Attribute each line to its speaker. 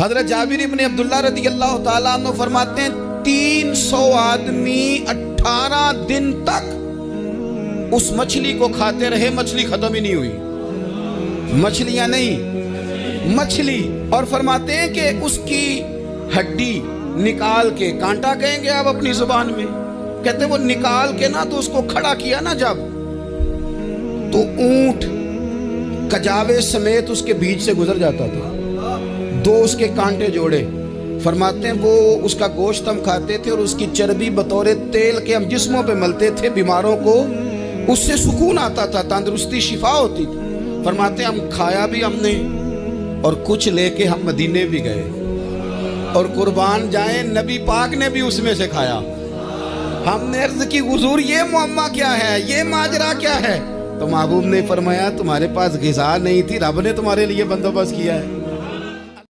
Speaker 1: हजरत जाबिर इब्ने अब्दुल्ला रज़ी अल्लाह ताला अन्हु फरमाते हैं 300 आदमी 18 दिन तक उस मछली को खाते रहे, मछली खत्म ही नहीं हुई। मछलियां नहीं, मछली। और फरमाते हैं कि उसकी हड्डी निकाल के, कांटा कहेंगे आप अपनी जुबान में, कहते वो निकाल के ना तो उसको खड़ा किया ना जब, तो ऊंट कजावे समेत उसके बीच से गुजर जाता था। 2 उसके कांटे जोड़े। फरमाते हैं वो उसका गोश्त हम खाते थे और उसकी चर्बी बतौर तेल के हम जिस्मों पे मलते थे, बीमारों को उससे सुकून आता था, तंदुरुस्ती शिफा होती थी। फरमाते हम खाया भी हमने और कुछ लेके हम मदीने भी गए, और कुर्बान जाए नबी पाक ने भी उसमें से खाया। हमने अर्ज की हुजूर ये मुअम्मा क्या है, ये माजरा क्या है? तो महबूब ने फरमाया तुम्हारे पास ग़िज़ा नहीं थी, रब ने तुम्हारे लिए बंदोबस्त किया है।